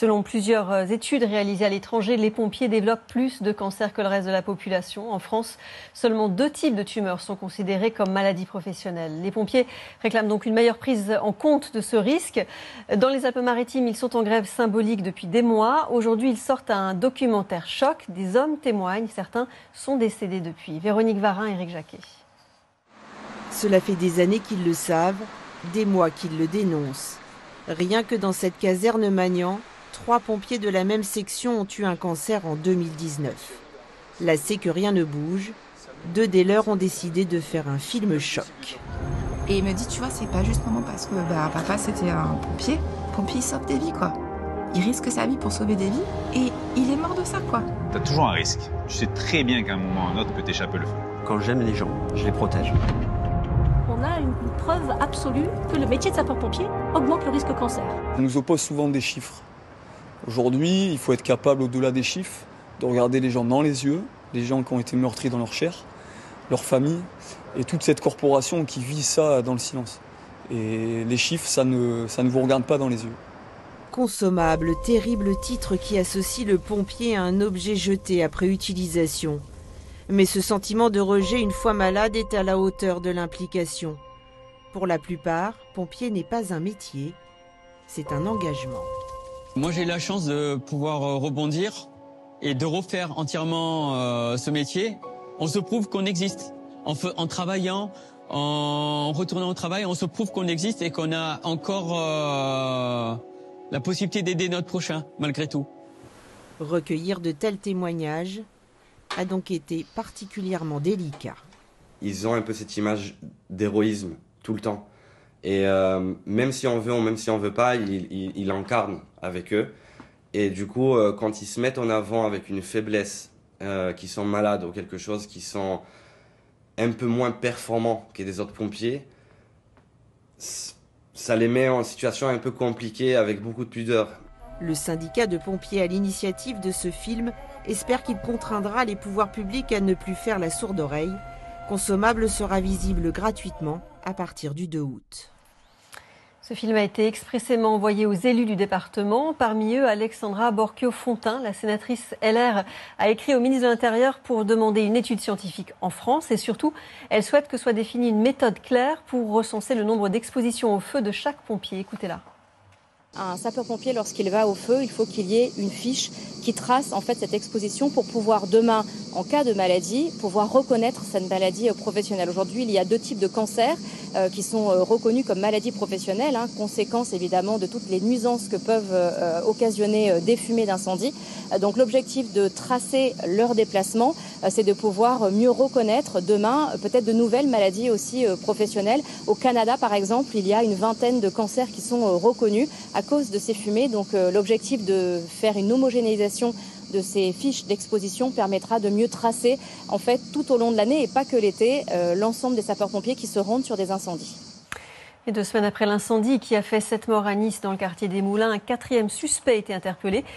Selon plusieurs études réalisées à l'étranger, les pompiers développent plus de cancers que le reste de la population. En France, seulement 2 types de tumeurs sont considérés comme maladies professionnelles. Les pompiers réclament donc une meilleure prise en compte de ce risque. Dans les Alpes-Maritimes, ils sont en grève symbolique depuis des mois. Aujourd'hui, ils sortent un documentaire choc. Des hommes témoignent. Certains sont décédés depuis. Véronique Varin, Éric Jacquet. Cela fait des années qu'ils le savent, des mois qu'ils le dénoncent. Rien que dans cette caserne Magnan, 3 pompiers de la même section ont eu un cancer en 2019. Lassés que rien ne bouge, 2 des leurs ont décidé de faire un film choc. Et il me dit, tu vois, c'est pas juste maman parce que papa c'était un pompier. Pompier, il sauve des vies, quoi. Il risque sa vie pour sauver des vies et il est mort de ça, quoi. T'as toujours un risque. Tu sais très bien qu'à un moment ou à un autre peut t'échapper le feu. Quand j'aime les gens, je les protège. On a une preuve absolue que le métier de sapeur-pompier augmente le risque cancer. On nous oppose souvent des chiffres. Aujourd'hui, il faut être capable, au-delà des chiffres, de regarder les gens dans les yeux, les gens qui ont été meurtris dans leur chair, leur famille, et toute cette corporation qui vit ça dans le silence. Et les chiffres, ça ne vous regarde pas dans les yeux. Consommable, terrible titre qui associe le pompier à un objet jeté après utilisation. Mais ce sentiment de rejet une fois malade est à la hauteur de l'implication. Pour la plupart, pompier n'est pas un métier, c'est un engagement. Moi j'ai la chance de pouvoir rebondir et de refaire entièrement ce métier. On se prouve qu'on existe. En travaillant, en retournant au travail, on se prouve qu'on existe et qu'on a encore la possibilité d'aider notre prochain, malgré tout. Recueillir de tels témoignages a donc été particulièrement délicat. Ils ont un peu cette image d'héroïsme tout le temps. Et même si on veut ou même si on veut pas, ils l'incarnent avec eux. Et du coup, quand ils se mettent en avant avec une faiblesse, qui sont malades ou quelque chose, qui sont un peu moins performants que des autres pompiers, ça les met en situation un peu compliquée avec beaucoup de pudeur. Le syndicat de pompiers à l'initiative de ce film espère qu'il contraindra les pouvoirs publics à ne plus faire la sourde oreille. Consommable sera visible gratuitement à partir du 2 août. Ce film a été expressément envoyé aux élus du département. Parmi eux, Alexandra Borchio-Fontin, la sénatrice LR, a écrit au ministre de l'Intérieur pour demander une étude scientifique en France. Et surtout, elle souhaite que soit définie une méthode claire pour recenser le nombre d'expositions au feu de chaque pompier. Écoutez-la. Un sapeur-pompier, lorsqu'il va au feu, il faut qu'il y ait une fiche qui trace en fait cette exposition pour pouvoir demain, en cas de maladie, pouvoir reconnaître cette maladie professionnelle. Aujourd'hui, il y a 2 types de cancers qui sont reconnus comme maladies professionnelles, conséquence évidemment de toutes les nuisances que peuvent occasionner des fumées d'incendie. Donc l'objectif de tracer leur déplacement, c'est de pouvoir mieux reconnaître demain peut-être de nouvelles maladies aussi professionnelles. Au Canada, par exemple, il y a une vingtaine de cancers qui sont reconnus à cause de ces fumées. Donc l'objectif de faire une homogénéisation de ces fiches d'exposition permettra de mieux tracer en fait tout au long de l'année et pas que l'été l'ensemble des sapeurs-pompiers qui se rendent sur des incendies. Et 2 semaines après l'incendie qui a fait 7 morts à Nice dans le quartier des Moulins, un 4e suspect a été interpellé.